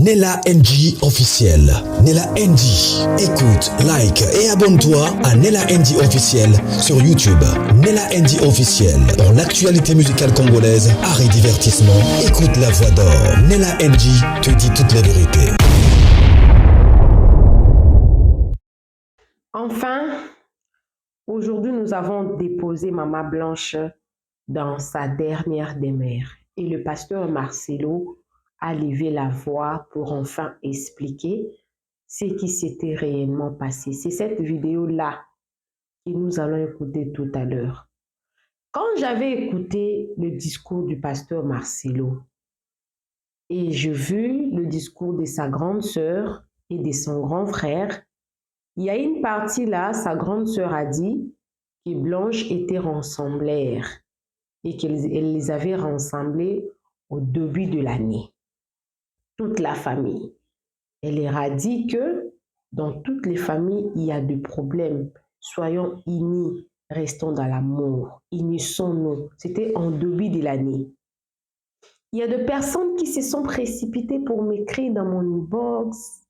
Nella NG officiel. Nella NG. Écoute, like et abonne-toi à Nella NG officiel sur YouTube. Nella NG officiel. Pour l'actualité musicale congolaise, art et divertissement, écoute la voix d'or. Nella NG te dit toute la vérité. Enfin, aujourd'hui, nous avons déposé Maman Blanche dans sa dernière demeure et le pasteur Marcelo a levé la voix pour enfin expliquer ce qui s'était réellement passé. C'est cette vidéo-là que nous allons écouter tout à l'heure. Quand j'avais écouté le discours du pasteur Marcelo et j'ai vu le discours de sa grande sœur et de son grand frère, il y a une partie là, sa grande sœur a dit que Blanche était rassemblère et qu'elle les avait rassemblés au début de l'année. Toute la famille. Elle leur a dit que dans toutes les familles, il y a des problèmes. Soyons unis, restons dans l'amour, unissons-nous. C'était en début de l'année. Il y a des personnes qui se sont précipitées pour m'écrire dans mon inbox.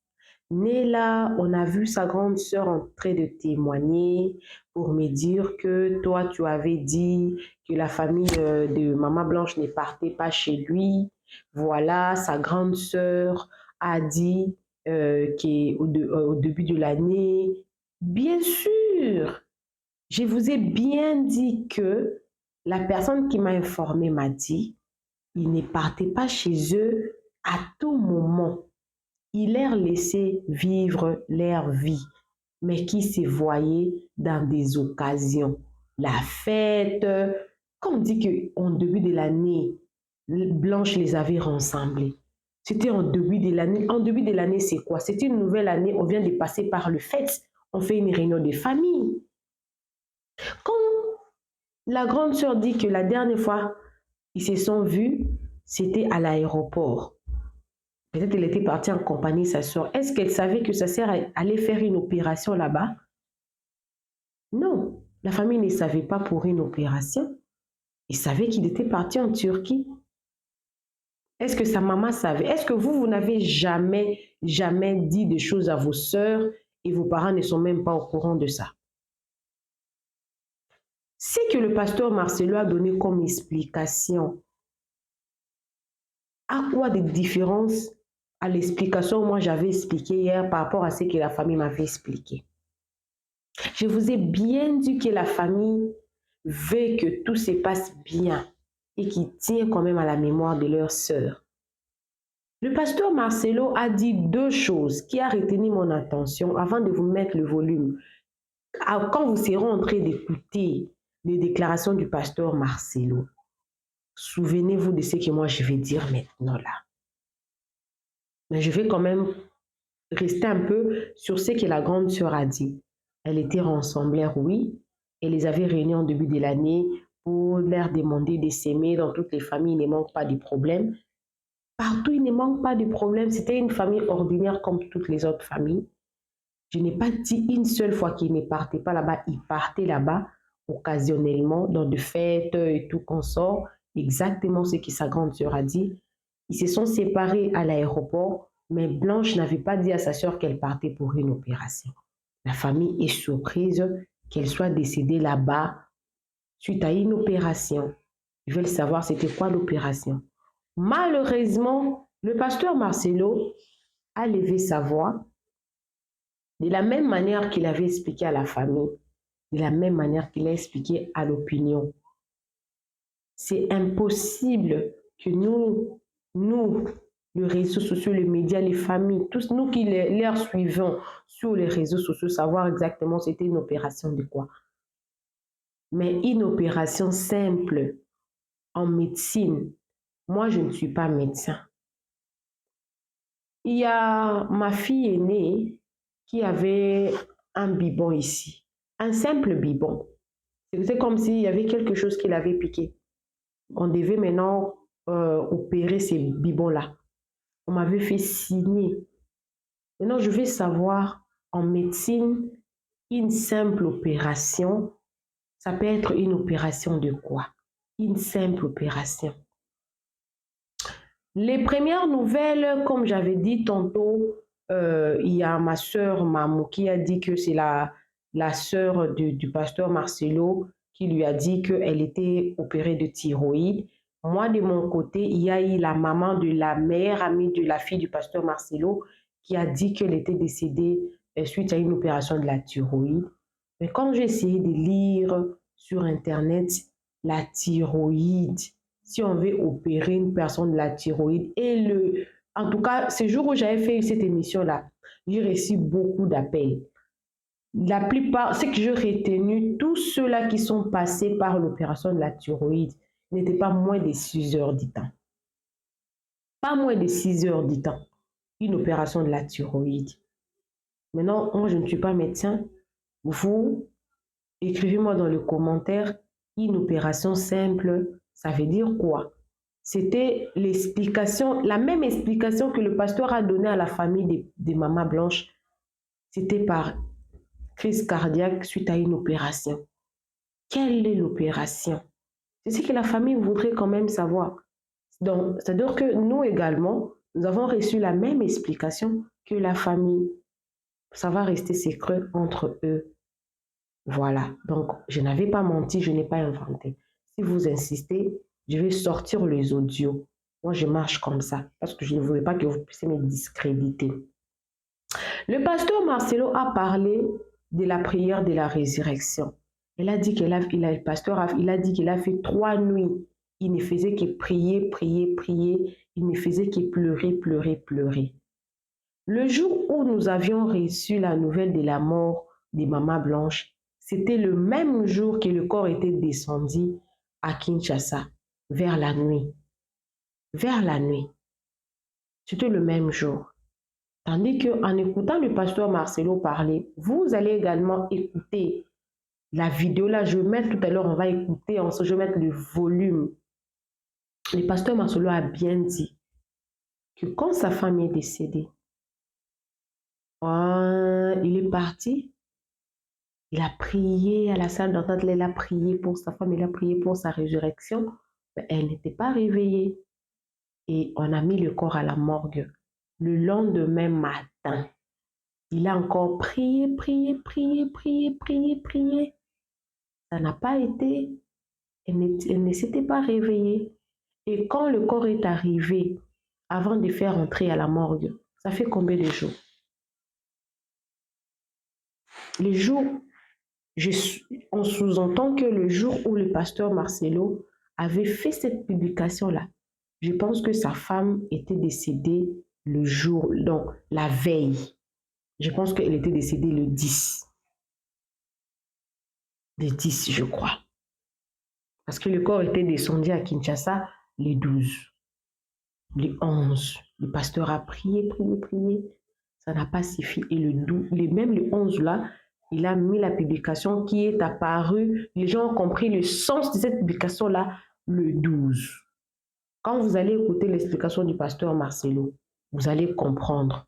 Nella, on a vu sa grande sœur en train de témoigner pour me dire que toi, tu avais dit que la famille de Maman Blanche ne partait pas chez lui. Voilà, sa grande sœur a dit qu'au début de l'année, bien sûr, je vous ai bien dit que la personne qui m'a informé m'a dit, ils ne partaient pas chez eux à tout moment. Il leur laissait vivre leur vie, mais qui se voyaient dans des occasions. La fête, quand on dit qu'en début de l'année, Blanche les avait rassemblés. C'était en début de l'année. En début de l'année, c'est quoi? C'est une nouvelle année, on vient de passer par le fête. On fait une réunion de famille. Quand la grande sœur dit que la dernière fois, ils se sont vus, c'était à l'aéroport. Peut-être qu'elle était partie en compagnie de sa soeur. Est-ce qu'elle savait que sa soeur allait faire une opération là-bas? Non, la famille ne savait pas pour une opération. Ils savaient qu'il était parti en Turquie. Est-ce que sa maman savait? Est-ce que vous n'avez jamais dit des choses à vos sœurs et vos parents ne sont même pas au courant de ça? Ce que le pasteur Marcelo a donné comme explication, à quoi de différence à l'explication que moi j'avais expliqué hier par rapport à ce que la famille m'avait expliqué? Je vous ai bien dit que la famille veut que tout se passe bien et qu'ils tiennent quand même à la mémoire de leur sœur. Le pasteur Marcelo a dit deux choses qui a retenu mon attention avant de vous mettre le volume. Quand vous serez en train d'écouter les déclarations du pasteur Marcelo, souvenez-vous de ce que moi je vais dire maintenant là. Mais je vais quand même rester un peu sur ce que la grande sœur a dit. Elle était rassemblère, oui. Elle les avait réunis en début de l'année pour leur demander de s'aimer. Dans toutes les familles, il ne manque pas de problèmes. Partout, il ne manque pas de problèmes. C'était une famille ordinaire comme toutes les autres familles. Je n'ai pas dit une seule fois qu'ils ne partaient pas là-bas. Ils partaient là-bas occasionnellement, dans des fêtes et tout consort. Exactement ce que sa grande sœur a dit. Ils se sont séparés à l'aéroport, mais Blanche n'avait pas dit à sa sœur qu'elle partait pour une opération. La famille est surprise qu'elle soit décédée là-bas suite à une opération. Ils veulent savoir c'était quoi l'opération. Malheureusement, le pasteur Marcelo a levé sa voix de la même manière qu'il avait expliqué à la famille, de la même manière qu'il a expliqué à l'opinion. C'est impossible que nous, les réseaux sociaux, les médias, les familles, tous nous qui les suivons sur les réseaux sociaux, savoir exactement c'était une opération de quoi. Mais une opération simple en médecine, moi je ne suis pas médecin. Il y a ma fille aînée qui avait un biberon ici, un simple biberon. C'était comme s'il y avait quelque chose qui l'avait piqué. On devait maintenant opérer ces biberons-là. On m'avait fait signer. Maintenant, je vais savoir, en médecine, une simple opération, ça peut être une opération de quoi? Une simple opération. Les premières nouvelles, comme j'avais dit tantôt, il y a ma sœur Mamou qui a dit que c'est la sœur du pasteur Marcelo qui lui a dit qu'elle était opérée de thyroïde. Moi, de mon côté, il y a eu la maman de la meilleure amie de la fille du pasteur Marcelo qui a dit qu'elle était décédée suite à une opération de la thyroïde. Mais quand j'ai essayé de lire sur Internet, la thyroïde, si on veut opérer une personne de la thyroïde, en tout cas, ce jour où j'avais fait cette émission-là, j'ai reçu beaucoup d'appels. La plupart, ce que j'ai retenu, tous ceux-là qui sont passés par l'opération de la thyroïde n'étaient pas moins de 6 heures du temps. Pas moins de 6 heures du temps, une opération de la thyroïde. Maintenant, moi, je ne suis pas médecin. Vous, écrivez-moi dans les commentaires, une opération simple, ça veut dire quoi? C'était l'explication, la même explication que le pasteur a donnée à la famille des mamans blanches. C'était par crise cardiaque suite à une opération. Quelle est l'opération? C'est ce que la famille voudrait quand même savoir. Donc, c'est-à-dire que nous également, nous avons reçu la même explication que la famille. Ça va rester secret entre eux. Voilà. Donc, je n'avais pas menti, je n'ai pas inventé. Si vous insistez, je vais sortir les audios. Moi, je marche comme ça parce que je ne voulais pas que vous puissiez me discréditer. Le pasteur Marcelo a parlé de la prière de la résurrection. Il a dit le pasteur il a dit qu'il a fait 3 nuits. Il ne faisait que prier, prier, prier. Il ne faisait que pleurer, pleurer, pleurer. Le jour où nous avions reçu la nouvelle de la mort des mamans blanches, c'était le même jour que le corps était descendu à Kinshasa, vers la nuit. Vers la nuit. C'était le même jour. Tandis qu'en écoutant le pasteur Marcelo parler, vous allez également écouter la vidéo. Là, je vais mettre tout à l'heure, on va écouter, je vais mettre le volume. Le pasteur Marcelo a bien dit que quand sa femme est décédée, il est parti. Il a prié à la salle d'entente, il a prié pour sa femme, il a prié pour sa résurrection. Mais elle n'était pas réveillée. Et on a mis le corps à la morgue. Le lendemain matin, il a encore prié, prié, prié, prié, prié, prié. Ça n'a pas été, elle ne s'était pas réveillée. Et quand le corps est arrivé, avant de faire entrer à la morgue, ça fait combien de jours? Les jours, on sous-entend que le jour où le pasteur Marcelo avait fait cette publication-là, je pense que sa femme était décédée le jour, donc la veille. Je pense qu'elle était décédée le 10. Le 10, je crois. Parce que le corps était descendu à Kinshasa le 12. Le 11, le pasteur a prié, prié, prié. Ça n'a pas suffi. Et même le 11 là, il a mis la publication qui est apparue. Les gens ont compris le sens de cette publication-là le 12. Quand vous allez écouter l'explication du pasteur Marcelo, vous allez comprendre.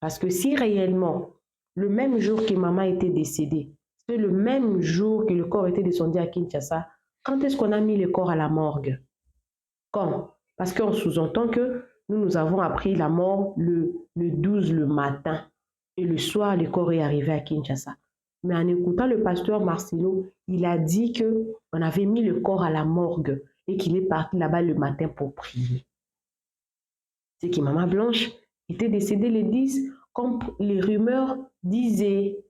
Parce que si réellement, le même jour que maman était décédée, c'est le même jour que le corps était descendu à Kinshasa, quand est-ce qu'on a mis le corps à la morgue? Quand? Parce qu'on sous-entend que nous avons appris la mort le 12 le matin. Et le soir, le corps est arrivé à Kinshasa. Mais en écoutant le pasteur Marcelo, il a dit qu'on avait mis le corps à la morgue et qu'il est parti là-bas le matin pour prier. C'est que maman Blanche était décédée le 10, comme les rumeurs disaient.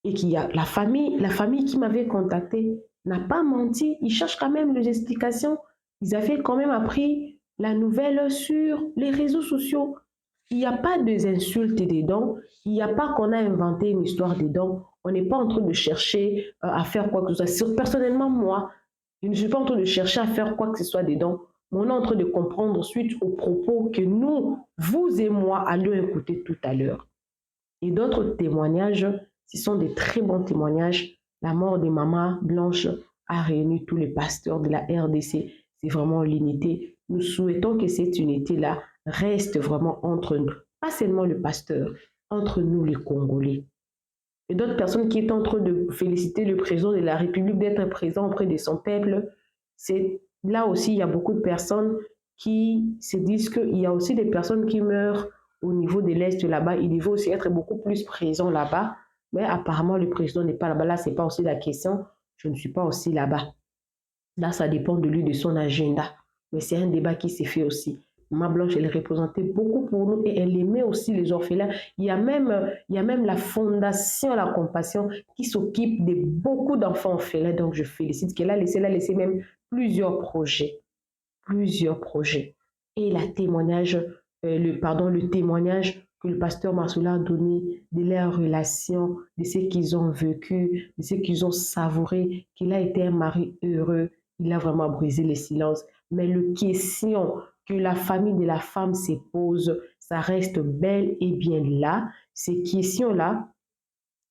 Et qu'il y a la famille qui m'avait contacté n'a pas menti. Ils cherchent quand même les explications. Ils avaient quand même appris la nouvelle sur les réseaux sociaux. Il n'y a pas d'insultes dedans. Il n'y a pas qu'on a inventé une histoire dedans. On n'est pas en train de chercher à faire quoi que ce soit. Personnellement, moi, je ne suis pas en train de chercher à faire quoi que ce soit dedans. Mais on est en train de comprendre suite aux propos que nous, vous et moi, allons écouter tout à l'heure. Et d'autres témoignages, ce sont des très bons témoignages. La mort des mamans blanches a réuni tous les pasteurs de la RDC. C'est vraiment l'unité. Nous souhaitons que cette unité-là reste vraiment entre nous. Pas seulement le pasteur, entre nous les Congolais. Et d'autres personnes qui sont en train de féliciter le président de la République d'être présent auprès de son peuple. Là aussi, il y a beaucoup de personnes qui se disent qu'il y a aussi des personnes qui meurent au niveau de l'Est là-bas. Il devait aussi être beaucoup plus présent là-bas. Mais apparemment, le président n'est pas là-bas. Là, ce n'est pas aussi la question. Je ne suis pas aussi là-bas. Là, ça dépend de lui, de son agenda. Mais c'est un débat qui s'est fait aussi. Maman Blanche, elle représentait beaucoup pour nous et elle aimait aussi les orphelins. Il y a même la Fondation La Compassion qui s'occupe de beaucoup d'enfants orphelins. Donc, je félicite qu'elle a laissé même plusieurs projets. Plusieurs projets. Et le témoignage que le pasteur Marcelo a donné de leurs relations, de ce qu'ils ont vécu, de ce qu'ils ont savouré, qu'il a été un mari heureux. Il a vraiment brisé le silence. Mais la question que la famille de la femme se pose, ça reste bel et bien là. Ces questions-là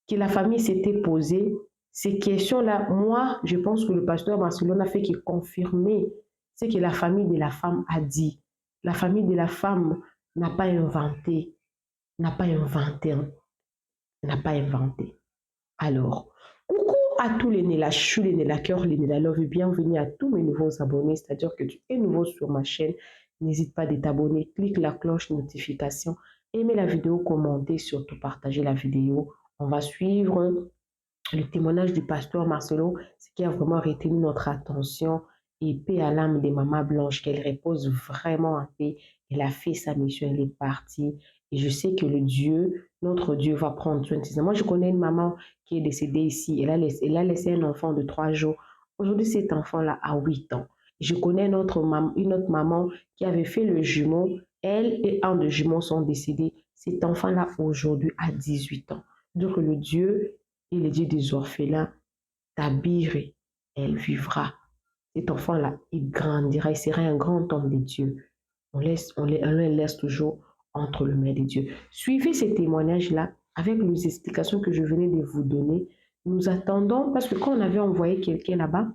que la famille s'était posées, ces questions-là, moi, je pense que le pasteur Marcelo n'a fait que confirmer ce que la famille de la femme a dit. La famille de la femme n'a pas inventé. Alors, coucou à tous les Néla Chou, les Néla Cœur, les Néla Love et bienvenue à tous mes nouveaux abonnés, c'est-à-dire que tu es nouveau sur ma chaîne, n'hésite pas de t'abonner, clique la cloche notification, aimez la vidéo, commentez, surtout partagez la vidéo. On va suivre le témoignage du pasteur Marcelo, ce qui a vraiment retenu notre attention. Et paix à l'âme de Maman Blanche, qu'elle repose vraiment en paix. Elle a fait sa mission, elle est partie. Et je sais que notre Dieu va prendre soin de ses enfants. Moi, je connais une maman qui est décédée ici. Elle a laissé un enfant de 3 jours. Aujourd'hui, cet enfant-là a 8 ans. Je connais une autre maman qui avait fait le jumeau. Elle et un de jumeaux sont décédés. Cet enfant-là, aujourd'hui, a 18 ans. Donc, le Dieu et le Dieu des orphelins, Tabiré, elle vivra. Cet enfant-là, il grandira, il sera un grand homme de Dieu. On le laisse toujours entre les mains de Dieu. Suivez ces témoignages-là avec les explications que je venais de vous donner. Nous attendons, parce que quand on avait envoyé quelqu'un là-bas,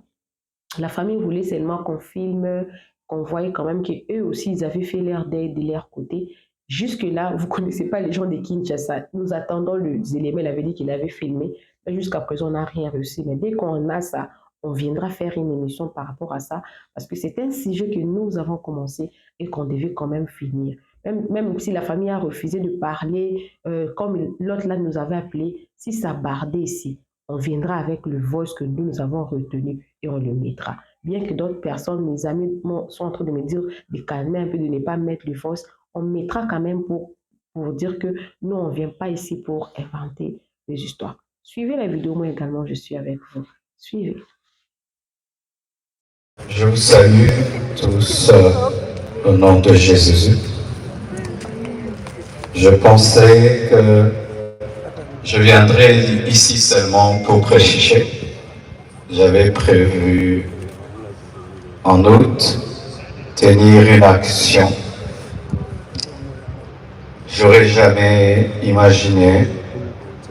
la famille voulait seulement qu'on filme, qu'on voyait quand même qu'eux aussi, ils avaient fait leur deuil de leur côté. Jusque-là, vous ne connaissez pas les gens de Kinshasa. Nous attendons les éléments, il avait dit qu'il avait filmé. Jusqu'à présent, on n'a rien reçu. Mais dès qu'on a ça, on viendra faire une émission par rapport à ça. Parce que c'est un sujet que nous avons commencé et qu'on devait quand même finir. Même si la famille a refusé de parler, comme l'autre là nous avait appelé, si ça bardait ici, on viendra avec le voice que nous avons retenu et on le mettra. Bien que d'autres personnes, mes amis, sont en train de me dire de calmer un peu, de ne pas mettre le voice, on mettra quand même pour dire que nous, on ne vient pas ici pour inventer des histoires. Suivez la vidéo, moi également, je suis avec vous. Suivez. Je vous salue tous au nom de Jésus. Je pensais que je viendrais ici seulement pour prêcher. J'avais prévu en août tenir une action. J'aurais jamais imaginé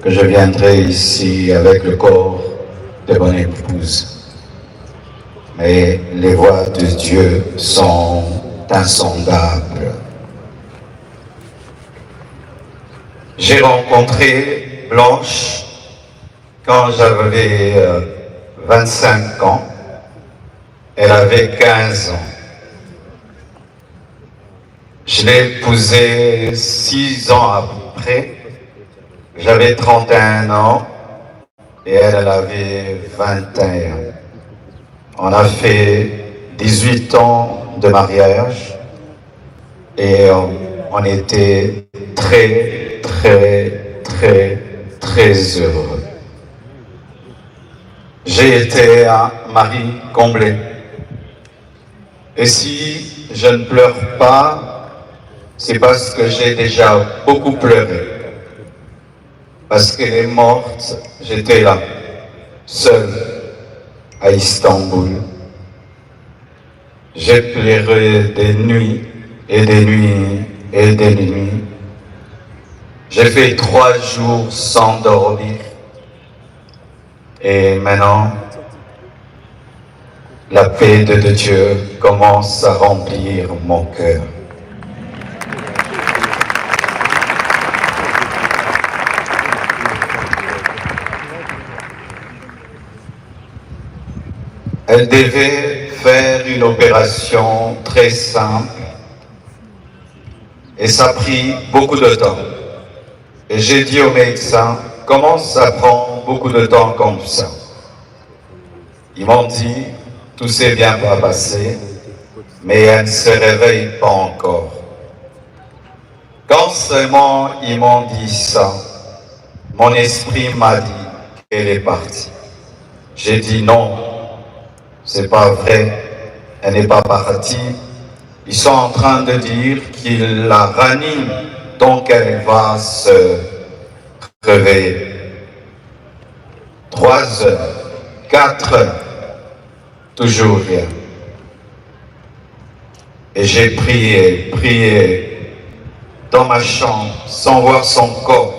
que je viendrais ici avec le corps de mon épouse. Mais les voies de Dieu sont insondables. J'ai rencontré Blanche quand j'avais 25 ans. Elle avait 15 ans. Je l'ai épousée 6 ans après. J'avais 31 ans et elle avait 21. On a fait 18 ans de mariage et on était très, très, très, très heureux. J'ai été un mari comblé. Et si je ne pleure pas, c'est parce que j'ai déjà beaucoup pleuré. Parce qu'elle est morte, j'étais là, seul, à Istanbul. J'ai pleuré des nuits et des nuits et des nuits. J'ai fait 3 jours sans dormir. Et maintenant, la paix de Dieu commence à remplir mon cœur. Elle devait faire une opération très simple et ça a pris beaucoup de temps. Et j'ai dit au médecin, comment ça prend beaucoup de temps comme ça? Ils m'ont dit, tout s'est bien passé, mais elle ne se réveille pas encore. Quand seulement ils m'ont dit ça, mon esprit m'a dit qu'elle est partie. J'ai dit non, c'est pas vrai, elle n'est pas partie. Ils sont en train de dire qu'ils la raniment, donc elle va se réveiller. 3 heures, 4 heures, toujours rien. Et j'ai prié dans ma chambre, sans voir son corps.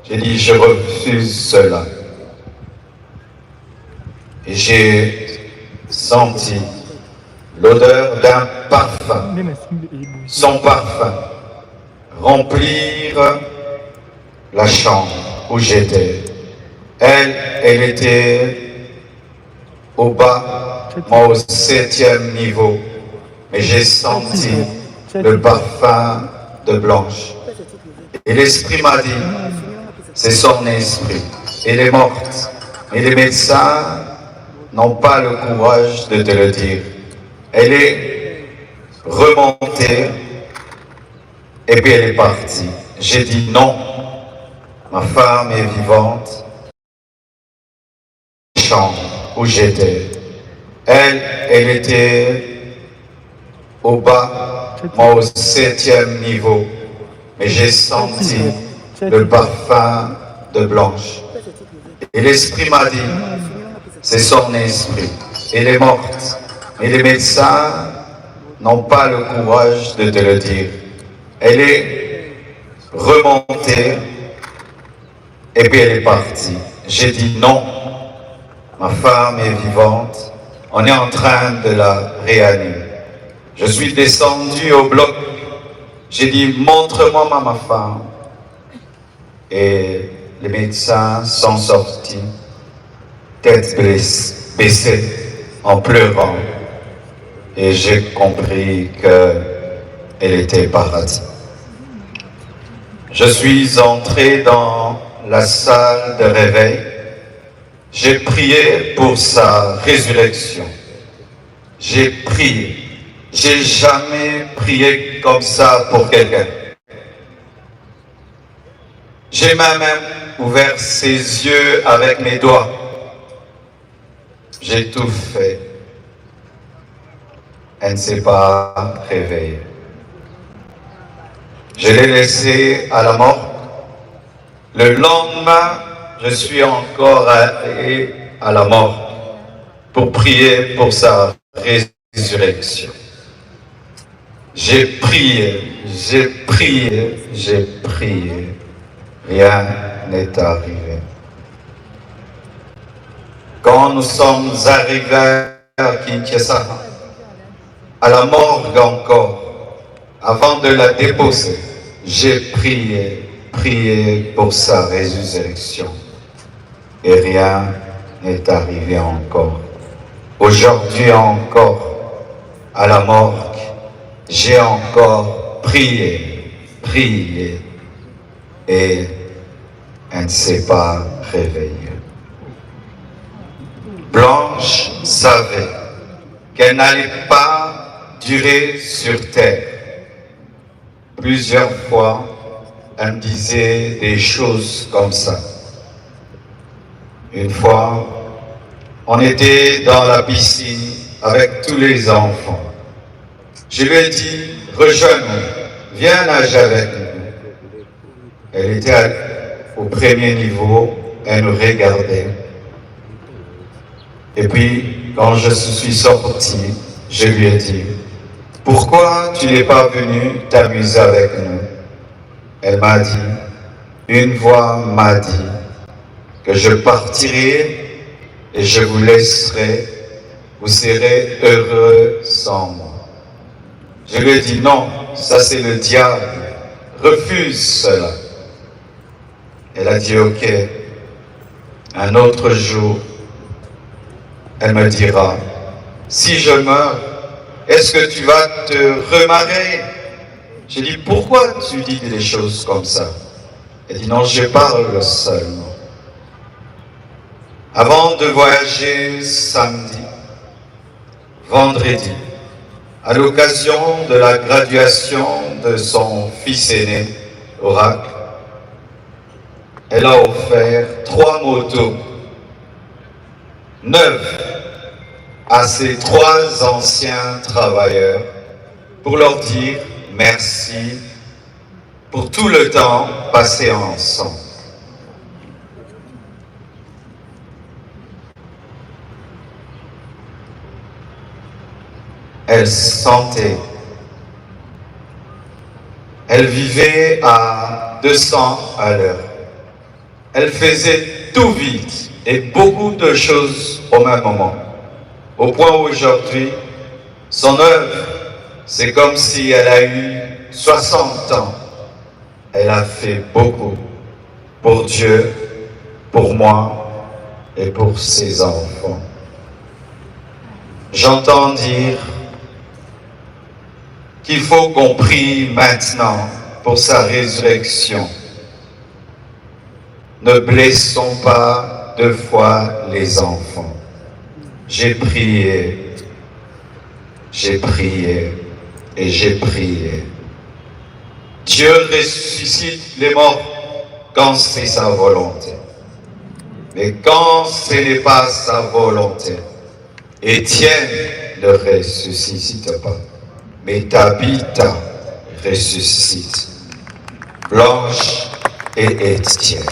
J'ai dit, je refuse cela. Et j'ai senti l'odeur d'un parfum, son parfum, remplir la chambre où j'étais. Elle était au bas, moi au 7e niveau, mais j'ai senti le parfum de Blanche. Et l'esprit m'a dit, c'est son esprit, elle est morte. Et les médecins n'ont pas le courage de te le dire. Elle est remontée et puis elle est partie. J'ai dit non, ma femme est vivante. Chambre où j'étais. Elle était au bas, moi au 7e niveau, mais j'ai senti le parfum de Blanche. Et l'esprit m'a dit, c'est son esprit, elle est morte. Et les médecins n'ont pas le courage de te le dire. Elle est remontée et puis elle est partie. J'ai dit non, ma femme est vivante, on est en train de la réanimer. Je suis descendu au bloc, j'ai dit montre-moi ma femme. Et les médecins sont sortis, tête baissée, en pleurant. Et j'ai compris qu'elle était partie. Je suis entré dans la salle de réveil. J'ai prié pour sa résurrection. J'ai prié. J'ai jamais prié comme ça pour quelqu'un. J'ai même ouvert ses yeux avec mes doigts. J'ai tout fait. Elle ne s'est pas réveillée. Je l'ai laissée à la mort. Le lendemain, je suis encore allé à la mort pour prier pour sa résurrection. J'ai prié, j'ai prié, j'ai prié. Rien n'est arrivé. Quand nous sommes arrivés à Kinshasa, à la morgue encore, avant de la déposer, j'ai prié pour sa résurrection. Et rien n'est arrivé encore. Aujourd'hui encore, à la morgue, j'ai encore prié, et elle ne s'est pas réveillée. Blanche savait qu'elle n'allait pas durer sur terre. Plusieurs fois, elle me disait des choses comme ça. Une fois, on était dans la piscine avec tous les enfants. Je lui ai dit, rejoins-nous, viens nager avec nous. Elle était au premier niveau, elle nous regardait. Et puis, quand je suis sorti, je lui ai dit, pourquoi tu n'es pas venu t'amuser avec nous? Elle m'a dit, une voix m'a dit que je partirai et je vous laisserai, vous serez heureux sans moi. Je lui ai dit, non, ça c'est le diable, refuse cela. Elle a dit, ok, un autre jour, elle me dira, si je meurs, est-ce que tu vas te remarier? J'ai dit, pourquoi tu dis des choses comme ça? Elle dit, non, je parle seulement. Avant de voyager samedi, vendredi, à l'occasion de la graduation de son fils aîné, Oracle, elle a offert 3 motos neuves à ses 3 anciens travailleurs pour leur dire merci pour tout le temps passé ensemble. Elle sentait, elle vivait à 200 à l'heure. Elle faisait tout vite et beaucoup de choses au même moment. Au point où aujourd'hui, son œuvre, c'est comme si elle a eu 60 ans. Elle a fait beaucoup pour Dieu, pour moi et pour ses enfants. J'entends dire qu'il faut qu'on prie maintenant pour sa résurrection. Ne blessons pas 2 fois les enfants. J'ai prié et j'ai prié. Dieu ressuscite les morts quand c'est sa volonté. Mais quand ce n'est pas sa volonté, Étienne ne ressuscite pas. Mais Tabitha ressuscite. Blanche et Étienne.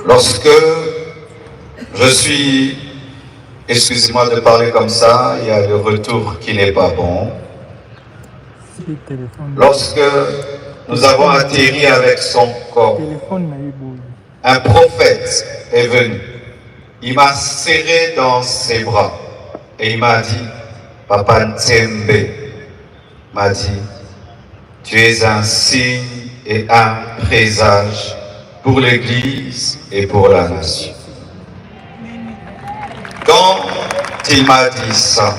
Lorsque je suis, excusez-moi de parler comme ça, il y a le retour qui n'est pas bon. Lorsque nous avons atterri avec son corps, un prophète est venu. Il m'a serré dans ses bras et il m'a dit, Papa Ntsembe, m'a dit, tu es un signe et un présage pour l'Église et pour la nation. Quand il m'a dit ça,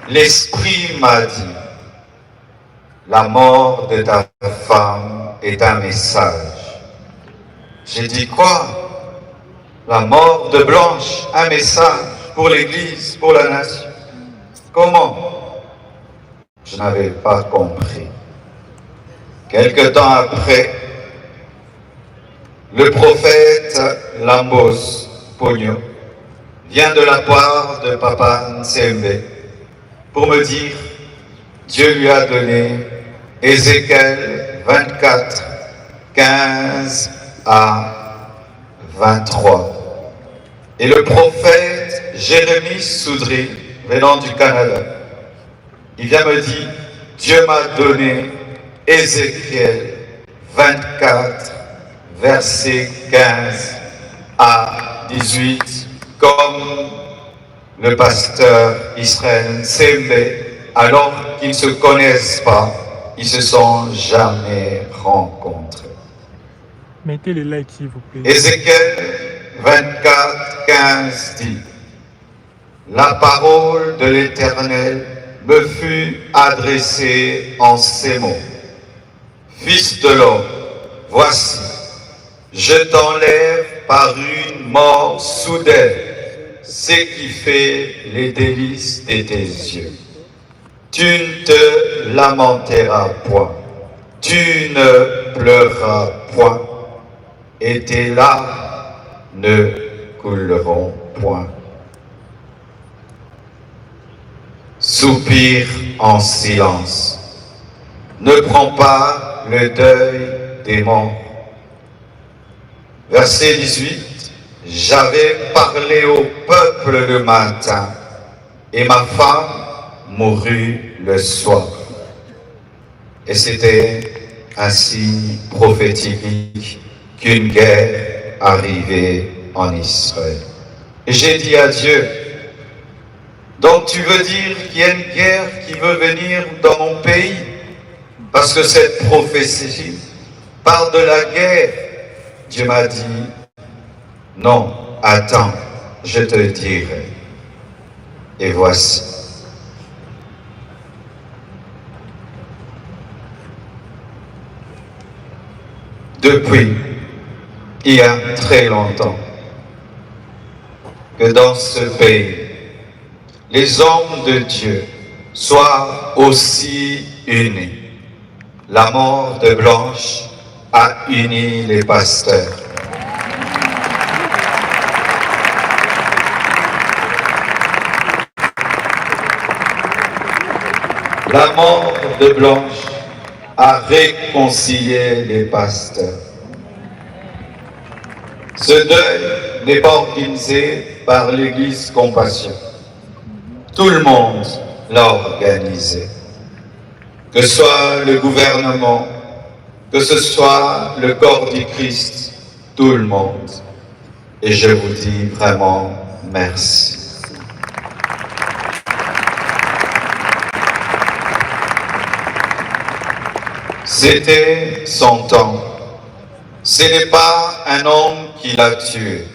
l'Esprit m'a dit, la mort de ta femme est un message. J'ai dit quoi? La mort de Blanche, un message pour l'Église, pour la nation. Comment? Je n'avais pas compris. Quelque temps après, le prophète Lambos Pogno vient de la part de Papa Ntsembe pour me dire Dieu lui a donné Ézéchiel 24, 15 à 23. Et le prophète Jérémie Soudry, venant du Canada, il vient me dire Dieu m'a donné Ézéchiel 24, versets 15 à 18, comme le pasteur Israël Ntsembe, alors qu'ils ne se connaissent pas, ils ne se sont jamais rencontrés. Mettez les likes s'il vous plaît. Ézéchiel 24, 15 dit, la parole de l'Éternel me fut adressée en ces mots. Fils de l'homme, voici, je t'enlève par une mort soudaine, ce qui fait les délices de tes yeux. Tu ne te lamenteras point, tu ne pleureras point, et tes larmes ne couleront point. Soupire en silence, ne prends pas le deuil des morts. Verset 18, j'avais parlé au peuple le matin, et ma femme mourut le soir. Et c'était un signe prophétique qu'une guerre arrivait en Israël. Et j'ai dit à Dieu, donc tu veux dire qu'il y a une guerre qui veut venir dans mon pays? Parce que cette prophétie parle de la guerre. Dieu m'a dit, non, attends, je te dirai. Et voici. Depuis, il y a très longtemps, que dans ce pays, les hommes de Dieu soient aussi unis. La mort de Blanche a uni les pasteurs. La mort de Blanche a réconcilié les pasteurs. Ce deuil n'est pas organisé par l'Église Compassion. Tout le monde l'a organisé. Que ce soit le gouvernement, que ce soit le corps du Christ, tout le monde. Et je vous dis vraiment merci. C'était son temps. Ce n'est pas un homme qui l'a tué.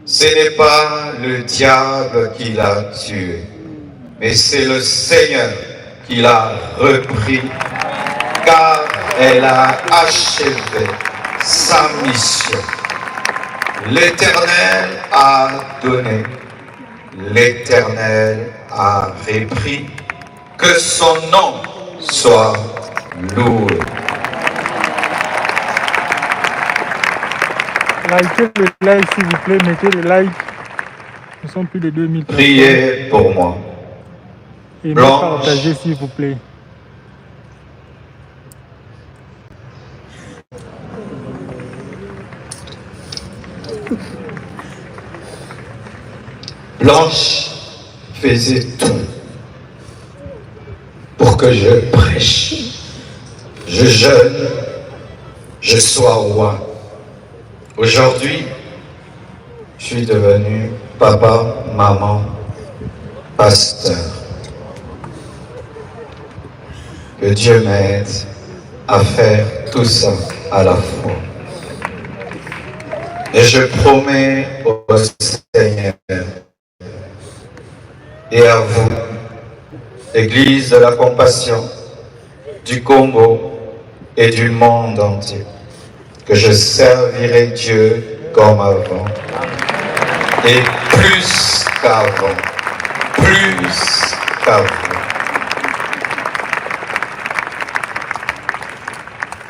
Ce n'est pas le diable qui l'a tué. Mais c'est le Seigneur qui l'a repris, car elle a achevé sa mission. L'Éternel a donné, l'Éternel a repris, que son nom soit loué. Likez le like s'il vous plaît, mettez le like. Nous sommes plus de 2000 personnes. Priez pour moi. Et Blanche. partagez s'il vous plaît. Blanche faisait tout pour que je prêche, je jeûne, je sois roi. Aujourd'hui, je suis devenu papa, maman, pasteur. Que Dieu m'aide à faire tout ça à la fois. Et je promets au Seigneur et à vous, Église de la Compassion du Congo et du monde entier, que je servirai Dieu comme avant et plus qu'avant, plus qu'avant.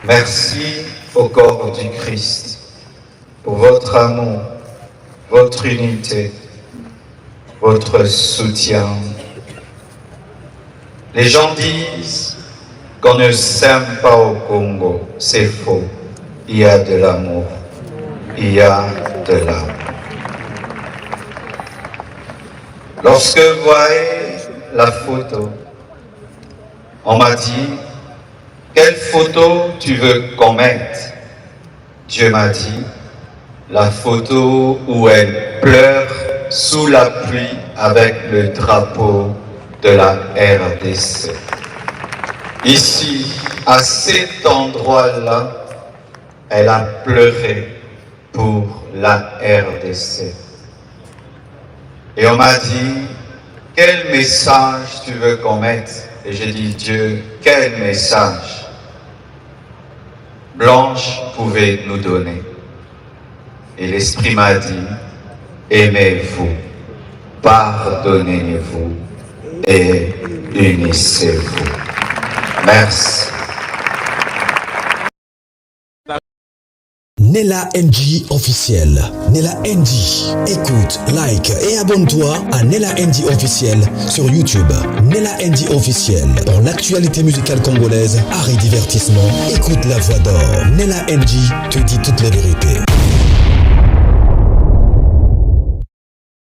Merci au corps du Christ pour votre amour, votre unité, votre soutien. Les gens disent qu'on ne s'aime pas au Congo. C'est faux. Il y a de l'amour. Il y a de l'âme. Lorsque vous voyez la photo, on m'a dit, quelle photo tu veux qu'on mette? Dieu m'a dit, la photo où elle pleure sous la pluie avec le drapeau de la RDC. Ici, à cet endroit-là, elle a pleuré pour la RDC. Et on m'a dit, quel message tu veux qu'on mette? Et j'ai dit, Dieu, quel message Blanche pouvait nous donner? Et l'Esprit m'a dit, aimez-vous, pardonnez-vous et unissez-vous. Merci. Nella NG officiel. Nella NG. Écoute, like et abonne-toi à Nella NG officiel sur YouTube. Nella NG officiel. Pour l'actualité musicale congolaise, art et divertissement, écoute la voix d'or. Nella NG te dit toutes les vérités.